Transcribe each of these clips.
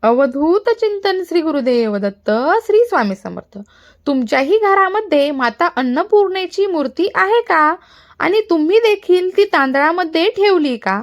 अवधूत चिंतन श्री गुरुदेव दत्त श्री स्वामी समर्थ। तुमच्याही घरामध्ये माता अन्नपूर्णेची मूर्ती आहे का? आणि तुम्ही देखील ती तांदळामध्ये ठेवली का?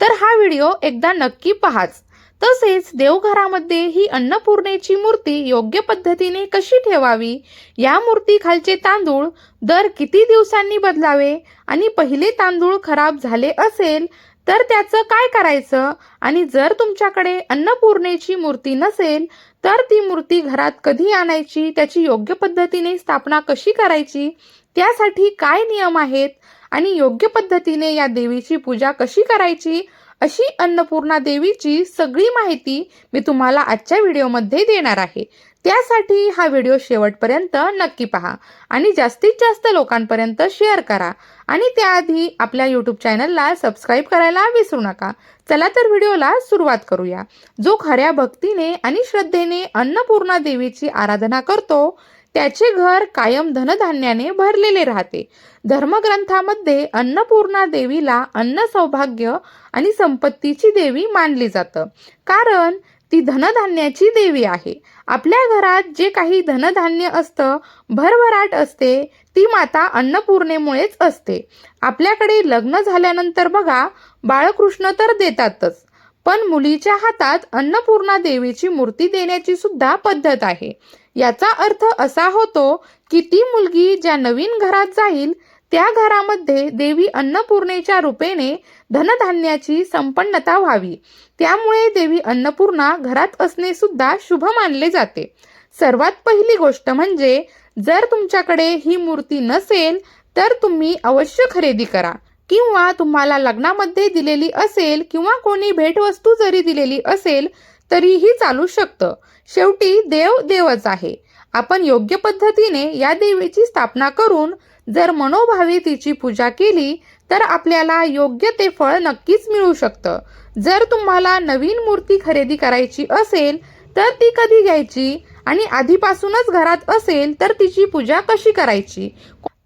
तर हा व्हिडिओ एकदा नक्की पहाच। तसेच देवघरामध्ये ही अन्नपूर्णेची मूर्ती योग्य पद्धतीने कशी ठेवावी, या मूर्ती खालचे तांदूळ दर किती दिवसांनी बदलावे, आणि पहिले तांदूळ खराब झाले असेल तर त्याचं काय करायचं, आणि जर तुमच्याकडे अन्नपूर्णेची मूर्ती नसेल तर ती मूर्ती घरात कधी आणायची, त्याची योग्य पद्धतीने स्थापना कशी करायची, त्यासाठी काय नियम आहेत, आणि योग्य पद्धतीने या देवीची पूजा कशी करायची, अशी अन्नपूर्णा देवीची सगळी माहिती मी तुम्हाला आजच्या व्हिडिओमध्ये देणार आहे। त्यासाठी हा व्हिडिओ शेवटपर्यंत नक्की पहा आणि जास्तीत जास्त लोकांपर्यंत शेअर करा, आणि त्याआधी आपल्या यूट्यूब चॅनलला सबस्क्राईब करायला विसरू नका। चला तर व्हिडिओला सुरुवात करूया। जो खऱ्या भक्तीने आणि श्रद्धेने अन्नपूर्णा देवीची आराधना करतो त्याचे घर कायम धनधान्याने भरलेले राहते। धर्मग्रंथामध्ये अन्नपूर्णा देवीला अन्न सौभाग्य आणि संपत्तीची देवी मानली जातं, कारण ती धनधान्याची देवी आहे। आपल्या घरात जे काही धनधान्य असतं, भरभराट असते, ती माता अन्नपूर्णेमुळेच असते। आपल्याकडे लग्न झाल्यानंतर बघा, बाळकृष्ण तर देतातच, पण मुलीच्या हातात अन्नपूर्णा देवीची मूर्ती देण्याची सुद्धा पद्धत आहे। याचा अर्थ असा होतो की ती मुलगी ज्या नवीन घरात जाईल त्या घरामध्ये देवी अन्नपूर्णेच्या रूपेने धनधान्याची संपन्नता व्हावी, त्यामुळे देवी अन्नपूर्णा घरात असणे सुद्धा शुभ मानले जाते। सर्वात पहिली गोष्ट म्हणजे, जर तुमच्याकडे ही मूर्ती नसेल तर तुम्ही अवश्य खरेदी करा, किंवा तुम्हाला लग्नामध्ये दिलेली असेल किंवा कोणी भेटवस्तू जरी दिलेली असेल तरीही चालू शकतं। शेवटी देव देवच आहे। आपण योग्य पद्धतीने या देवीची स्थापना करून जर मनोभावे तिची पूजा केली तर आपल्याला योग्य ते फळ नक्कीच मिळू शकतं। जर तुम्हाला नवीन मूर्ती खरेदी करायची असेल तर ती कधी घ्यायची, आणि आधीपासूनच घरात असेल तर तिची पूजा कशी करायची,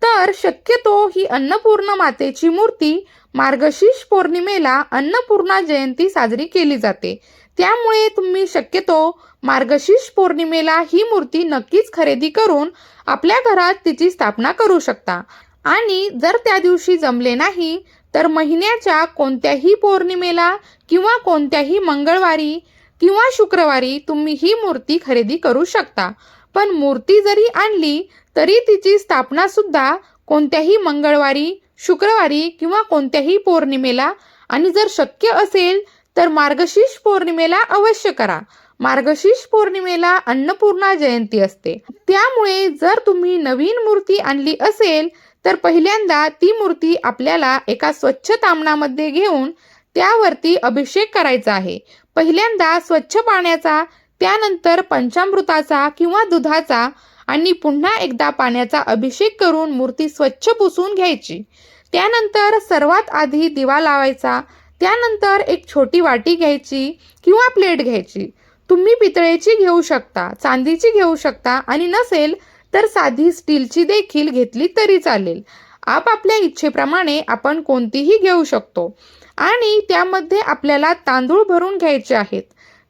तर शक्यतो ही अन्नपूर्णा मातेची मूर्ती मार्गशीर्ष पौर्णिमेला अन्नपूर्णा जयंती साजरी केली जाते। त्यामुळे तुम्ही शक्यतो मार्गशीर्ष पौर्णिमेला ही मूर्ती नक्कीच खरेदी करून आपल्या घरात तिची स्थापना करू शकता। आणि जर त्या दिवशी जमले नाही तर महिन्याच्या कोणत्याही पौर्णिमेला किंवा कोणत्याही मंगळवारी किंवा शुक्रवारी तुम्ही ही मूर्ती खरेदी करू शकता। पण मूर्ती जरी आणली तरी तिची स्थापना सुद्धा कोणत्याही मंगळवारी, शुक्रवारी किंवा कोणत्याही पौर्णिमेला, आणि जर शक्य असेल तर मार्गशीर्ष पौर्णिमेला अवश्य करा। मार्गशीर्ष पौर्णिमेला अन्नपूर्णा जयंती असते, त्यामुळे जर तुम्ही नवीन मूर्ती आणली असेल तर पहिल्यांदा ती मूर्ती आपल्याला एका स्वच्छ तामणामध्ये घेऊन त्यावरती अभिषेक करायचा आहे। पहिल्यांदा स्वच्छ पाण्याचा, त्यानंतर पंचामृताचा किंवा दुधाचा, आणि पुन्हा एकदा पाण्याचा अभिषेक करून मूर्ती स्वच्छ पुसून घ्यायची। त्यानंतर सर्वात आधी दिवा लावायचा, त्यानंतर एक छोटी वाटी घ्यायची किंवा प्लेट घ्यायची। तुम्ही पितळेची घेऊ शकता, चांदीची घेऊ शकता, आणि नसेल तर साधी स्टीलची देखील घेतली तरी चालेल। आपापल्या इच्छेप्रमाणे आपण कोणतीही घेऊ शकतो, आणि त्यामध्ये आपल्याला तांदूळ भरून घ्यायचे आहेत।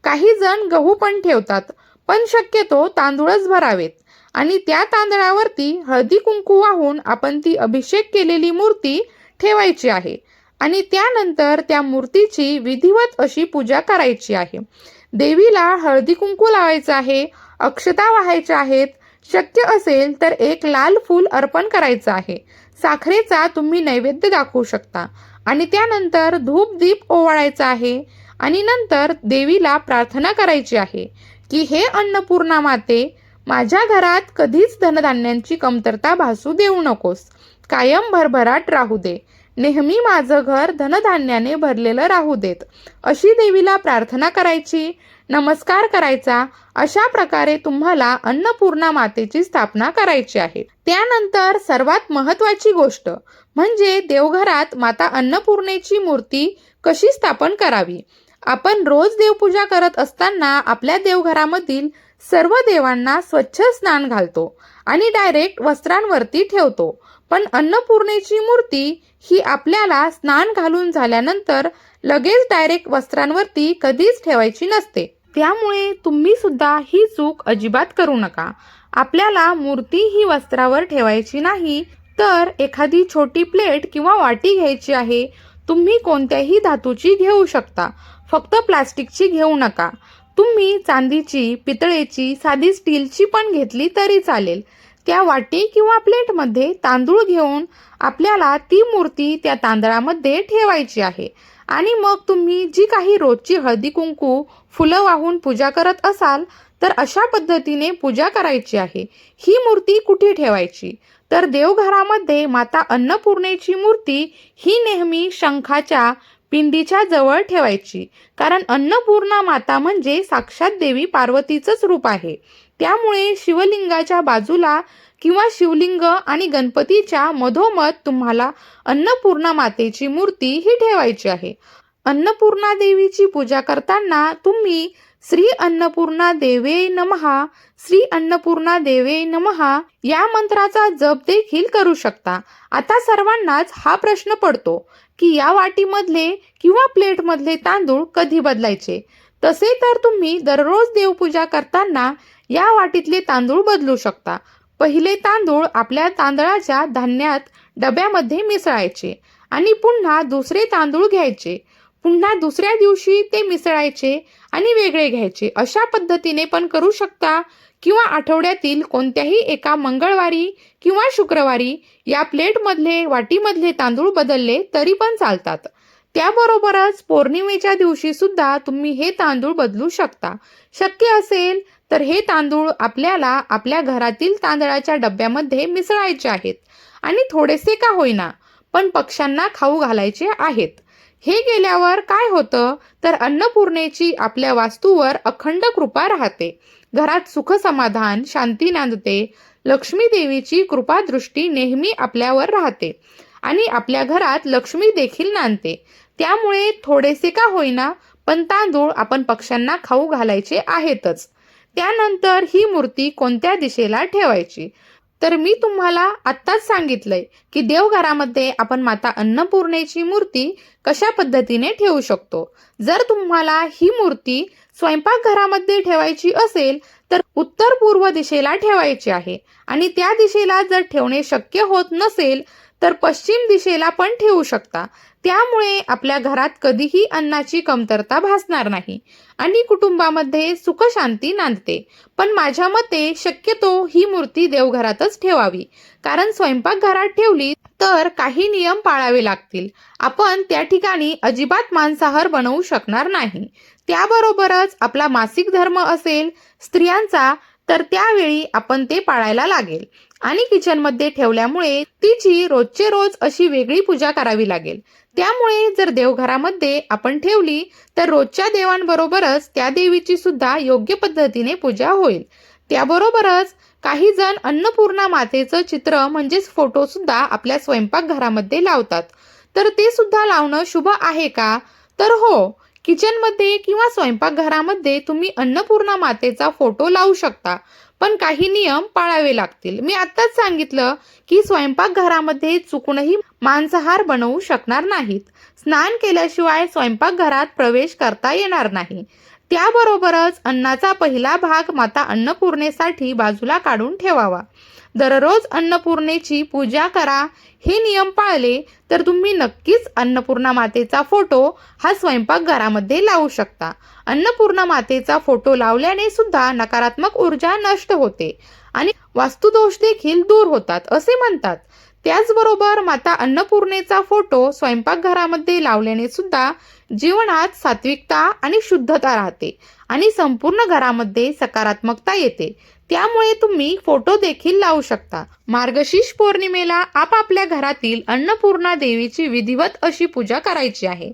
काही जण गहू पण ठेवतात, पण शक्यतो तांदूळच भरावेत, आणि त्या तांदळावरती हळदी कुंकू वाहून आपण ती अभिषेक केलेली मूर्ती ठेवायची आहे, आणि त्यानंतर त्या मूर्तीची विधिवत अशी पूजा करायची आहे। देवीला हळदी कुंकू लावायचं आहे, अक्षता वाहायच्या आहेत, शक्य असेल तर एक लाल फूल अर्पण करायचं आहे। साखरेचा तुम्ही नैवेद्य दाखवू शकता, आणि त्यानंतर धूप दीप ओवाळायचा आहे, आणि नंतर देवीला प्रार्थना करायची आहे की हे अन्नपूर्णा माते, माझ्या घरात कधीच धनधान्यांची कमतरता भासू देऊ नकोस, कायम भरभराट राहू दे, नेहमी माझं घर धनधान्याने भरलेलं राहू देत, अशी देवीला प्रार्थना करायची, नमस्कार करायचा। अशा प्रकारे तुम्हाला अन्नपूर्णा मातेची स्थापना करायची आहे। त्यानंतर सर्वात महत्त्वाची गोष्ट म्हणजे देवघरात माता अन्नपूर्णेची मूर्ती कशी स्थापन करावी। आपण रोज देवपूजा करत असताना आपल्या देवघरामधील सर्व देवांना स्वच्छ स्नान घालतो आणि डायरेक्ट वस्त्रांवरती ठेवतो, पण अन्नपूर्णेची मूर्ती ही आपल्याला स्नान घालून झाल्यानंतर लगेच डायरेक्ट वस्त्रांवरती कधीच ठेवायची नसते। त्यामुळे तुम्ही सुद्धा ही चूक अजिबात करू नका. आपल्याला मूर्ती ही वस्त्रावर ठेवायची नाही, तर एखादी छोटी प्लेट किंवा वाटी घ्यायची आहे. तुम्ही कोणत्याही धातूची घेऊ शकता, फक्त प्लास्टिकची घेऊ नका. तुम्ही चांदीची, पितळेची, साधी स्टीलची पण घेतली तरी चालेल. त्या वाटी किंवा प्लेटमध्ये तांदूळ घेऊन आपल्याला ती मूर्ती त्या तांदळामध्ये ठेवायची आहे. आणि मग तुम्ही जी काही रोजची हळदी कुंकू, फुलं वाहून पूजा करत असाल, तर अशा पद्धतीने पूजा करायची आहे. ही मूर्ती कुठे ठेवायची? तर देवघरामध्ये माता अन्नपूर्णेची मूर्ती ही नेहमी शंखाच्या पिंडीच्या जवळ ठेवायची. कारण अन्नपूर्णा माता म्हणजे साक्षात देवी पार्वतीचंच रूप आहे. त्यामुळे शिवलिंगाच्या बाजूला किंवा शिवलिंग आणि गणपतीच्या मधोमध तुम्हाला अन्नपूर्णा मातेची मूर्ती ही ठेवायची आहे. अन्नपूर्णा देवीची पूजा करताना तुम्ही श्री अन्नपूर्णा देवे नमः, श्री अन्नपूर्णा देवे नमः या मंत्राचा जप देखील करू शकता. आता सर्वांनाच हा प्रश्न पडतो की या वाटीमधले किंवा प्लेटमधले तांदूळ कधी बदलायचे? तसे तर तुम्ही दररोज देवपूजा करताना या वाटीतले तांदूळ बदलू शकता. पहिले तांदूळ आपल्या तांदळाच्या धान्यात डब्यामध्ये मिसळायचे आणि पुन्हा दुसरे तांदूळ घ्यायचे. पुन्हा दुसऱ्या दिवशी ते मिसळायचे आणि वेगळे घ्यायचे. अशा पद्धतीने पण करू शकता किंवा आठवड्यातील कोणत्याही एका मंगळवारी किंवा शुक्रवारी या प्लेटमधले, वाटीमधले तांदूळ बदलले तरी पण चालतात. त्याबरोबरच पौर्णिमेच्या दिवशी सुद्धा तुम्ही हे तांदूळ बदलू शकता. शक्य असेल तर हे तांदूळ आपल्याला आपल्या घरातील तांदळाच्या डब्यामध्ये मिसळायचे आहेत आणि थोडेसे का होईना पण पक्ष्यांना खाऊ घालायचे आहेत. हे केल्यावर काय होतं तर अन्नपूर्णेची आपल्या वास्तूवर अखंड कृपा राहते. घरात सुख समाधान, शांती नांदते. लक्ष्मी देवीची कृपा दृष्टी नेहमी आपल्यावर राहते आणि आपल्या घरात लक्ष्मी देखील नांदते. त्यामुळे थोडेसे का होईना पण तांदूळ आपण पक्ष्यांना खाऊ घालायचे आहेतच. त्यानंतर ही मूर्ती कोणत्या दिशेला ठेवायची? तर मी तुम्हाला आत्ताच सांगितलंय की देवघरामध्ये आपण माता अन्नपूर्णेची मूर्ती कशा पद्धतीने ठेवू शकतो. जर तुम्हाला ही मूर्ती स्वयंपाकघरामध्ये ठेवायची असेल तर उत्तर पूर्व दिशेला ठेवायची आहे आणि त्या दिशेला जर ठेवणे शक्य होत नसेल तर पश्चिम दिशेला पण ठेवू शकता. त्यामुळे आपल्या घरात कधीही अन्नाची कमतरता भासणार नाही आणि कुटुंबामध्ये सुख शांती नांदते. पण माझ्या मते शक्यतो ही मूर्ती देवघरातच ठेवावी. कारण स्वयंपाकघरात ठेवली तर काही नियम पाळावे लागतील. आपण त्या ठिकाणी अजिबात मांसाहार बनवू शकणार नाही. त्याबरोबरच आपला मासिक धर्म असेल स्त्रियांचा तर त्यावेळी आपण ते पाळायला लागेल आणि किचनमध्ये ठेवल्यामुळे तिची रोजचे रोज अशी वेगळी पूजा करावी लागेल. त्यामुळे जर देवघरामध्ये आपण ठेवली तर रोजच्या देवांबरोबरच त्या देवीची सुद्धा योग्य पद्धतीने पूजा होईल. त्याबरोबरच काही जण अन्नपूर्णा मातेचं चित्र म्हणजेच फोटो सुद्धा आपल्या स्वयंपाकघरामध्ये लावतात. तर ते सुद्धा लावणं शुभ आहे का? तर हो, किचनमध्ये किंवा स्वयंपाकघरामध्ये तुम्ही अन्नपूर्णा मातेचा फोटो लावू शकता. पण काही नियम पाळावे लागतील. मी आत्ताच सांगितलं की स्वयंपाकघरामध्ये चुकूनही मांसाहार बनवू शकणार नाहीत. स्नान केल्याशिवाय स्वयंपाकघरात प्रवेश करता येणार नाही. त्याबरोबरच अन्नाचा पहिला भाग माता अन्नपूर्णेसाठी बाजूला काढून ठेवावा. दररोज अन्नपूर्णेची पूजा करा. हे नियम पाळले तर तुम्ही नक्कीच अन्नपूर्णा मातेचा फोटो हा स्वयंपाकघरामध्ये लावू शकता. अन्नपूर्णा मातेचा फोटो लावल्याने सुद्धा नकारात्मक ऊर्जा नष्ट होते आणि वास्तुदोष देखील दूर होतात असे म्हणतात. त्याचबरोबर माता अन्नपूर्णेचा फोटो स्वयंपाकघरामध्ये लावल्याने सुद्धा जीवनात सात्विकता आणि शुद्धता राहते आणि संपूर्ण घरामध्ये सकारात्मकता येते. त्यामुळे तुम्ही फोटो देखील लावू शकता. मार्गशीर्ष पौर्णिमेला आपापल्या घरातील अन्नपूर्णा देवीची विधिवत अशी पूजा करायची आहे.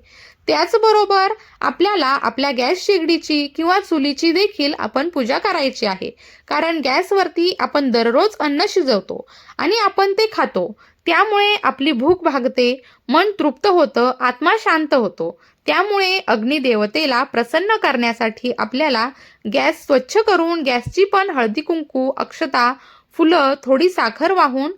त्याचबरोबर आपल्याला आपल्या गॅस शेगडीची किंवा चुलीची देखील आपण पूजा करायची आहे. कारण गॅसवरती आपण दररोज अन्न शिजवतो आणि आपण ते खातो. त्यामुळे आपली भूक भागते, मन तृप्त होतं, आत्मा शांत होतो. त्यामुळे अग्निदेवतेला प्रसन्न करण्यासाठी आपल्याला गॅस स्वच्छ करून गॅसची पण हळदी कुंकू, अक्षता, फुलं, थोडी साखर वाहून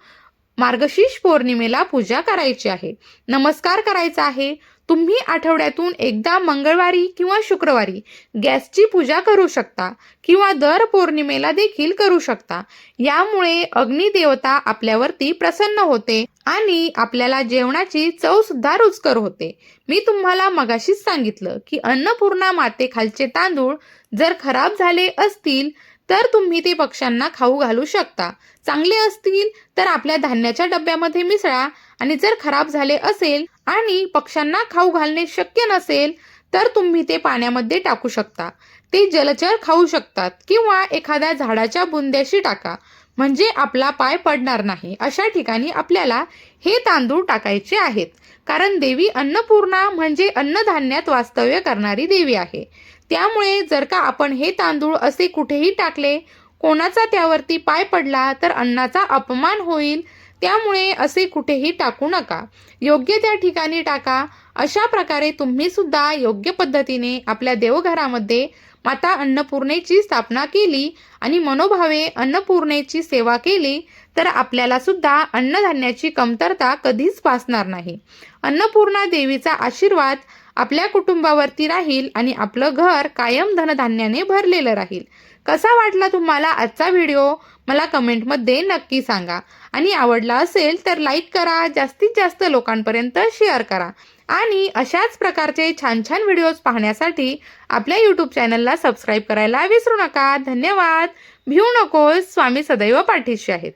मार्गशीर्ष पौर्णिमेला पूजा करायची आहे. नमस्कार करायचा आहे. तुम्ही आठवड्यातून एकदा मंगळवारी किंवा शुक्रवारी गॅसची पूजा करू शकता किंवा दर पौर्णिमेला देखील करू शकता. यामुळे अग्निदेवता आपल्यावरती प्रसन्न होते आणि आपल्याला जेवणाची चव सुद्धा रुचकर होते. मी तुम्हाला मगाशीच सांगितलं की अन्नपूर्णा मातेखालचे तांदूळ जर खराब झाले असतील तर तुम्ही ते पक्ष्यांना खाऊ घालू शकता. चांगले असतील तर आपल्या धान्याच्या डब्यामध्ये मिसळा आणि जर खराब झाले असेल आणि पक्ष्यांना खाऊ घालणे शक्य नसेल तर तुम्ही ते पाण्यामध्ये टाकू शकता. ते जलचर खाऊ शकतात किंवा एखाद्या झाडाच्या बुंद्याशी टाका, म्हणजे आपला पाय पडणार नाही. अशा ठिकाणी आपल्याला हे तांदूळ टाकायचे आहेत, कारण देवी अन्नपूर्णा म्हणजे अन्नधान्यात वास्तव्य करणारी देवी आहे. त्यामुळे जर का आपण हे तांदूळ असे कुठेही टाकले, कोणाचा त्यावरती पाय पडला तर अन्नाचा अपमान होईल. त्यामुळे असे कुठेही टाकू नका, योग्य त्या ठिकाणी टाका. अशा प्रकारे तुम्ही सुद्धा योग्य पद्धतीने आपल्या देवघरामध्ये माता अन्नपूर्णेची स्थापना केली आणि मनोभावे अन्नपूर्णेची सेवा केली तर आपल्याला सुद्धा अन्नधान्याची कमतरता कधीच भासणार नाही. अन्नपूर्णा देवीचा आशीर्वाद आपल्या कुटुंबावरती राहील आणि आपलं घर कायम धनधान्याने भरलेलं राहील. कसा वाटला तुम्हाला आजचा व्हिडिओ मला कमेंटमध्ये नक्की सांगा आणि आवडला असेल तर लाईक करा, जास्तीत जास्त लोकांपर्यंत शेअर करा आणि अशाच प्रकारचे छान छान व्हिडिओज पाहण्यासाठी आपल्या यूट्यूब चॅनलला सबस्क्राईब करायला विसरू नका. धन्यवाद. भिवू नकोस, स्वामी सदैव पाठीशी आहेत.